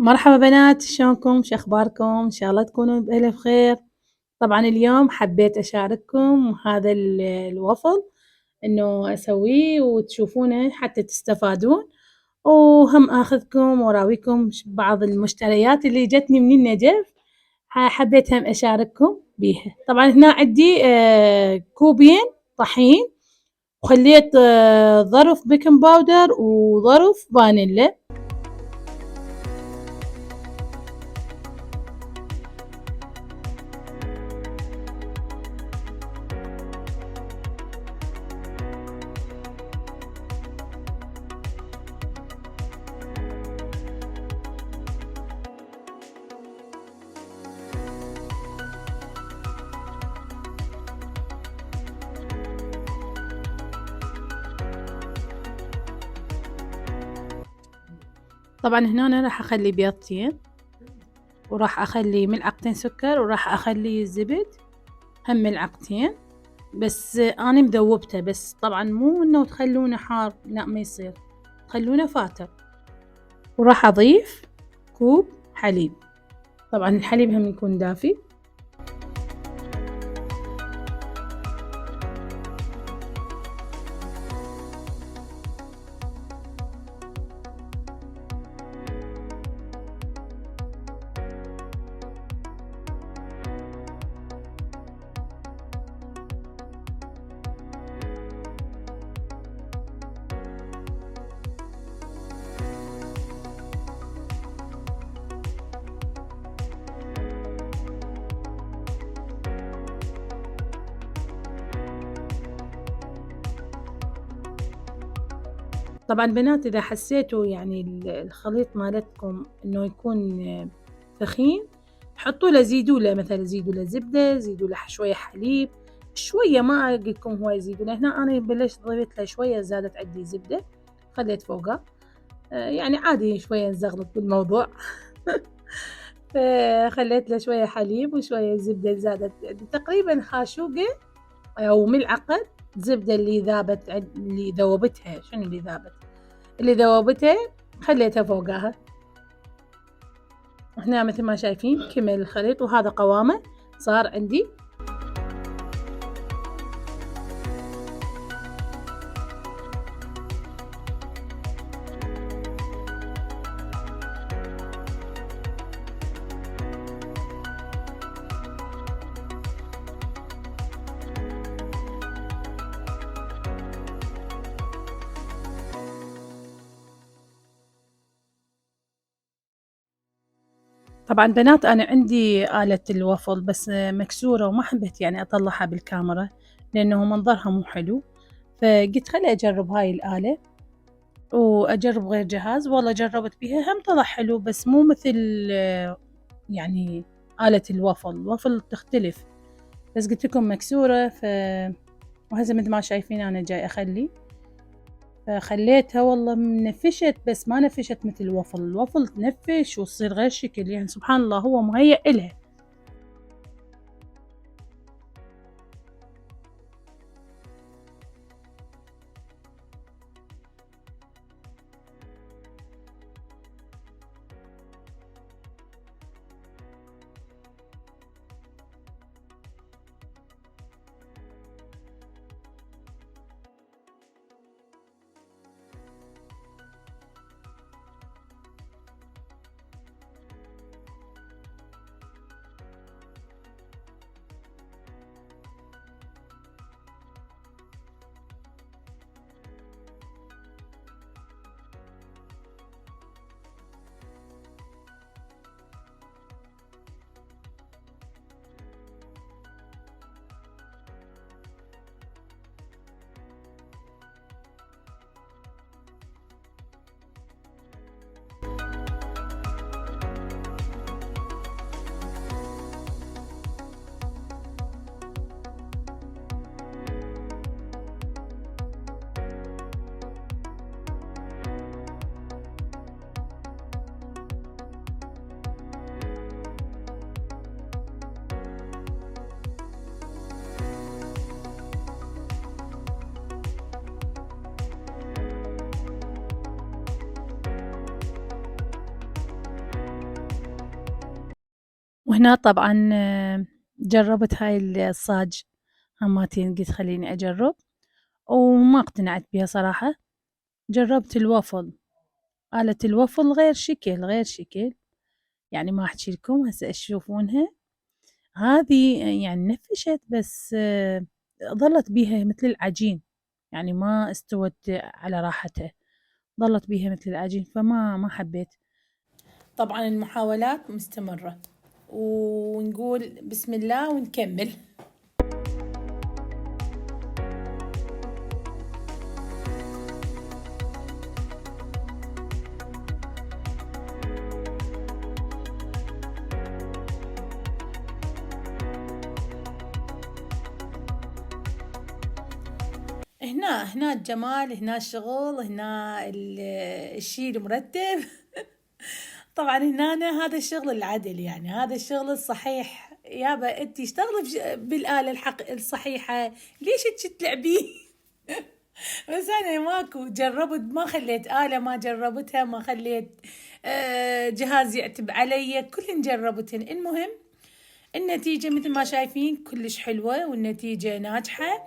مرحبا بنات، شلونكم؟ شو اخباركم؟ ان شاء الله تكونوا بألف خير. طبعا اليوم حبيت اشارككم هذا الوصل انه اسويه وتشوفونه حتى تستفادون، وهم اخذكم وراويكم بعض المشتريات اللي جتني من النجف. حبيت هم اشارككم بيها. طبعا هنا عندي كوبين طحين، وخليت ظرف بيكنج باودر وظرف فانيلا. طبعا هنا أنا راح اخلي بيضتين، وراح اخلي ملعقتين سكر، وراح اخلي زبد هم ملعقتين. بس انا مذوبته، بس طبعا مو انه تخلونه حار، لا ما يصير، تخلونه فاتر. وراح اضيف كوب حليب، طبعا الحليب هم يكون دافي. طبعا بنات اذا حسيتوا يعني الخليط مالتكم انه يكون ثخين، حطوا له، زيدوا له، مثلا زيدوا له زبدة، زيدوا له شوية حليب، شوية، ما أقول لكم هو يزيدوا له. هنا أنا بلشت ضفت له شوية، زادت عندي زبدة خليت فوقها. يعني عادي شوية نزغلط بالموضوع. فخليت له شوية حليب وشوية زبدة، زادت عندي تقريبا خاشوقة أو ملعقة زبدة اللي ذابت اللي ذوبتها. شنو اللي ذابت؟ اللي ذوبتها خليتها فوقها. هنا مثل ما شايفين كمل الخليط، وهذا قوامه صار عندي. طبعا بنات أنا عندي آلة الوفل بس مكسورة، وما حبيت يعني أطلعها بالكاميرا لأنه منظرها مو حلو، فقلت خلي أجرب هاي الآلة وأجرب غير جهاز. والله جربت بيها هم طلع حلو، بس مو مثل يعني آلة الوفل تختلف. بس قلت لكم مكسورة، وهسه مثل ما شايفين أنا جاي أخلي، فخليتها والله نفشت، بس ما نفشت مثل الوفل تنفش وتصير غير شكل، يعني سبحان الله هو مهيأ إلها. وهنا طبعًا جرّبت هاي الصاج همّاتين قُلت خلّيني أجرّب وما اقتنعت بيها صراحة، جرّبت الوافل، آلة الوافل غير شكل، غير شكل، يعني ما أحكي لكم هسه تشوفونها، هذه يعني نفّشت بس ظلت بيها مثل العجين، يعني ما استوت على راحتها، ظلت بيها مثل العجين فما حبيت. طبعًا المحاولات مستمرة، ونقول بسم الله ونكمّل. هنا الجمال، هنا الشغل، هنا الشي المرتب. طبعًا هنا هذا الشغل العدل يعني، هذا الشغل الصحيح، يابا أنتِ اشتغلي بالآلة الصحيحة، ليش هيك تلعبين؟ بس أنا ماكو جربت ما خليت آلة ما جربتها ما خليت جهاز يعتب علي كلهن جربتهن المهم النتيجة مثل ما شايفين كلش حلوة والنتيجة ناجحة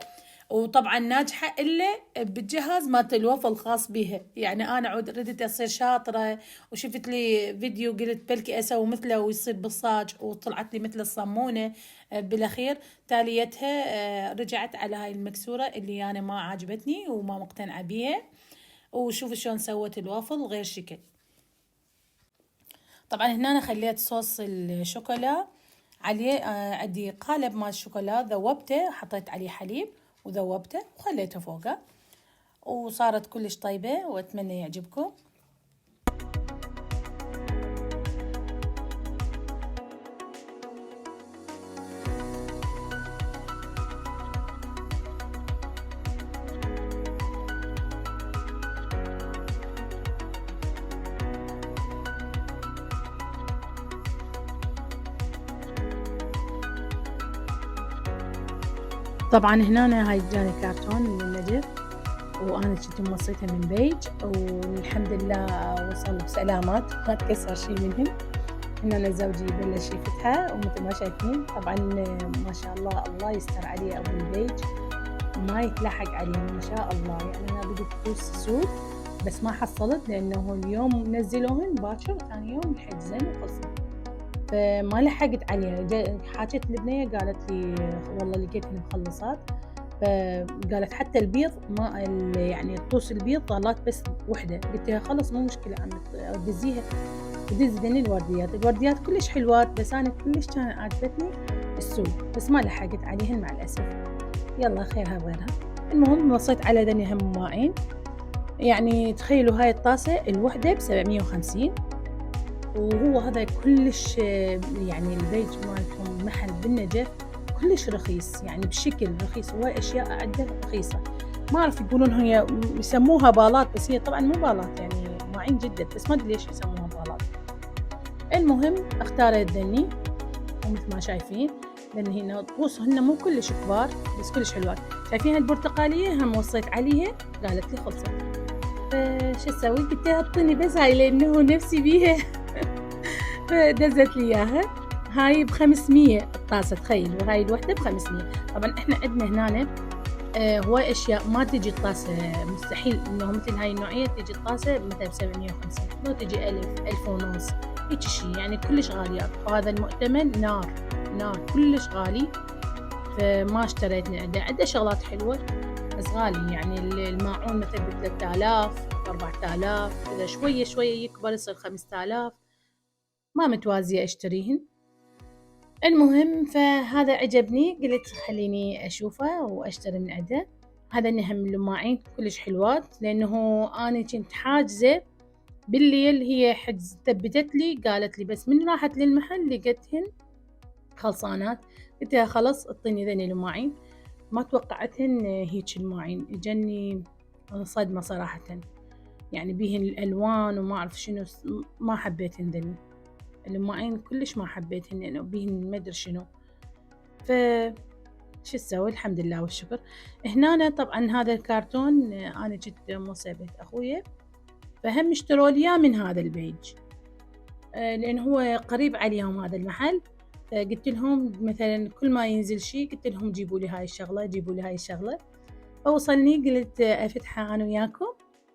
وطبعا ناجحة إلا بالجهاز مالت الوفا الخاص بها يعني أنا عود ردت أصير شاطرة وشفت لي فيديو قلت بلكي أسوي مثله ويصير بالصاج وطلعت لي مثل الصمونة بالأخير تاليتها رجعت على هاي المكسورة اللي أنا ما عجبتني وما مقتنعة بيها وشوف شلون سوت الوافل غير شكل. طبعا هنا أنا خليت صوص الشوكولا عليه عندي قالب مال الشوكولا ذوبته حطيت عليه حليب وذوبته وخليته فوقه وصارت كلش طيبة وأتمنى يعجبكم. طبعا هنا هاي جاني كرتون من النجف وأنا كنت موصيتها من بيج والحمد لله وصل بسلامات ما تكسر شي منهن. هنا زوجي بلش يفتحها ومثل ما شايفين طبعا ما شاء الله الله يستر عليه أبو البيج ما يتلحق عليه ما شاء الله يعني أنا بدي فلوس سود بس ما حصلت لأنه اليوم نزلوهن باكر ثاني يوم الحجزن وخلصن فما لحقت عليها حاجت البنية قالت لي والله لقيتهن مخلصات فقالت حتى البيض ما يعني طوس البيض ضلت بس وحدة قلت لها خلص مو مشكلة عم دزيها ودزني الورديات كلش حلوات بس أنا كلش كان عجبتني السود بس ما لحقت عليهن مع الأسف يلا خيرها بغيرها. المهم وصيت على ذني هم ماعين يعني تخيلوا هاي الطاسة الوحدة ب750 وهو هذا كلش يعني البيج مالتهم محل بالنجف كلش رخيص يعني بشكل رخيص هواي أشياء عنده رخيصة ما أعرف يقولون هي يسموها بالات بس هي طبعا مو بالات يعني ماعين جدا بس ما أدري ليش يسموها بالات. المهم اختاريت ذني ومثل ما شايفين لأن هنا طقوسهن مو كلش كبار بس كلش حلوات شايفين البرتقالية هم وصيت عليها قالت لي خلصت فشو اسوي قلت لها اعطيني بس هاي لأنه نفسي بيها فدزت لي اياها هاي ب500 الطاسة تخيل وهاي الوحدة ب500 طبعا احنا عندنا هنا هواي اشياء ما تجي الطاسة مستحيل انه مثل هاي النوعية تجي الطاسة مثلا ب750 لو تجي 1000 ونص هيك شي يعني كلش غاليات وهذا المؤتمن نار كلش غالي فما اشتريت من عنده شغلات حلوة بس غالي يعني الماعون مثلا ب3000 ب4000 إذا شوية يكبر يصير 5000 ما متوازية اشتريهن. المهم فهذا عجبني قلت خليني أشوفه وأشتري من عنده هذا هم اللماعين كلش حلوات لأنه أنا كنت حاجزة بالليل هي حجز ثبتت لي قالت لي بس من راحت للمحل لقيتهن خلصانات قلت لها خلص اعطيني ذني الماعين ما توقعتهن هيك الماعين اجاني صدمة صراحة يعني بيهن الألوان وما أعرف شنو ما حبيتهن ذني الماعين كلش ما حبيتهن لأنه بيهن ما أدري شنو ف شو تسوي الحمد لله والشكر. هنا طبعا هذا الكرتون أنا جت موصي بيت أخويا فهم اشتروا لي من هذا البيج لأن هو قريب عليهم هذا المحل فقلت لهم مثلا كل ما ينزل شيء قلت لهم جيبوا لي هاي الشغلة جيبوا لي هاي الشغلة. فوصلني قلت أفتحها أنا وياكم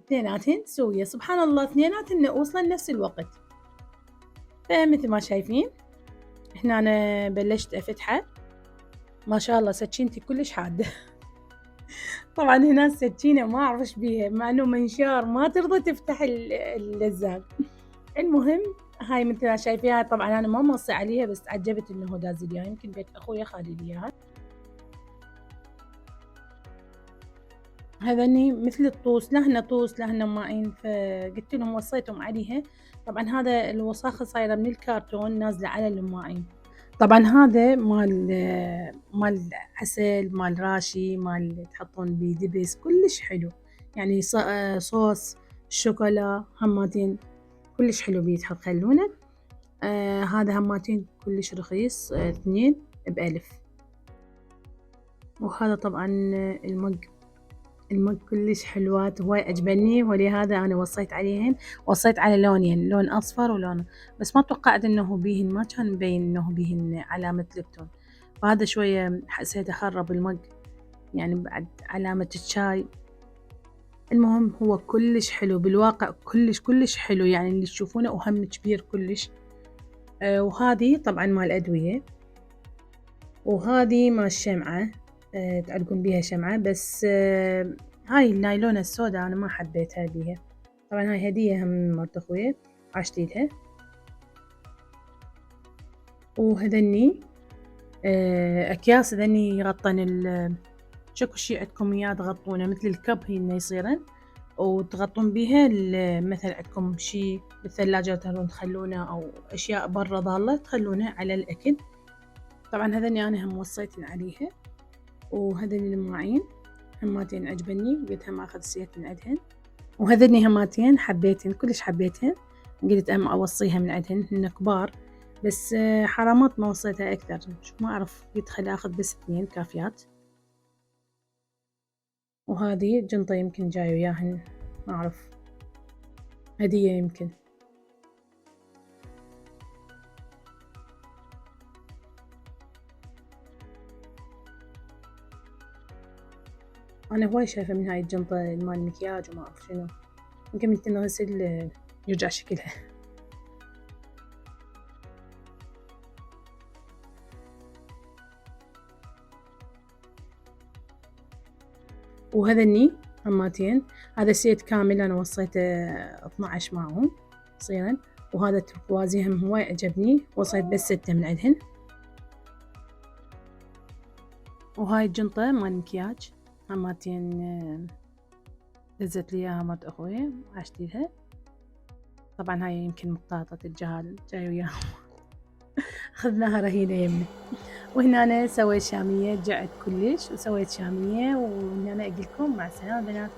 اثنيناتهن سوية، سبحان الله اثنيناتهن وصلن نفس الوقت. فمثل ما شايفين هنا أنا بلشت أفتحه، ما شاء الله سكينتي كلش حادة. طبعا هنا السكينة ما أعرف إيش بيها، مع إنه منشار ما ترضى تفتح اللزاق. المهم هاي مثل ما شايفيها، طبعا أنا ما موصي عليها بس تعجبت إنه داز لي إياها، يمكن بيت أخويا خالي لي إياها. هذني مثل الطوس، لا هن طوس لا هن ماعين، فقلت لهم وصيتهم عليها. طبعا هذا الوساخة صايرة من الكرتون نازلة على الماعين. طبعا هذا مال عسل، مال راشي، مال تحطون بيه دبس، كلش حلو يعني. صوص الشوكولا هماتين كلش حلو بيتحط خلونه. هذا هماتين كلش رخيص، 2 ب1000. وهذا طبعا المج كلش حلوات هواي عجبني، ولهذا أنا وصيت عليهن. وصيت على لونين، لون أصفر ولون، بس ما توقعت إنه بيهن، ما كان مبين إنه بيهن علامة ليبتون. فهذا شوية حسيت أخرب المج يعني بعد علامة الشاي. المهم هو كلش حلو بالواقع، كلش كلش حلو يعني اللي تشوفونه، وهم كبير كلش. وهذه طبعا مال أدوية، وهذه مال الشمعة، تعلقون بيها شمعة. بس هاي النايلونة السوداء أنا ما حبيتها بيها. طبعا هاي هدية هم من مرت أخويا عشتيلها. وهذني أكياس، هذني يغطن شكو شي عندكم إياه تغطونه مثل الكب هي إنه يصيرن، وتغطون بيها مثل عندكم شي بالثلاجة تبون تخلونه أو أشياء برا ضالة تخلونه على الأكل. طبعا هذني أنا هم وصيتن عليها. وهذني المواعين هماتين عجبني، قلت هم أخذ سيت من عندهن. وهذني هماتين حبيتهن كلش حبيتهن، قلت أوصيها من عندهن، هن كبار بس حرامات ما وصيتها أكثر، ما أعرف قلت خلي أخذ بس 2 كافيات. وهذه جنطة يمكن جاي وياهن، ما أعرف هدية يمكن. أنا هواي شايفة من هاي الجنطة مال المكياج وما أعرف شنو، يمكن من تنغسل يرجع شكلها. وهذني هماتين، هذا سيت كامل أنا وصيته 12 معهم صيرا. وهذا التركوازي هم هواي عجبني، وصيت بس 6 من عندهن. وهاي الجنطة مال مكياج هماتين دزت لي إياها مرت أخويا عشتيلها. طبعا هاي يمكن مطاطة الجهال جاي وياهم. أخذناها رهينة يمنا. وهنا أنا سويت شامية، جعت كلش وسويت شامية، وهنا أنا أقولكم مع السلامة بنات.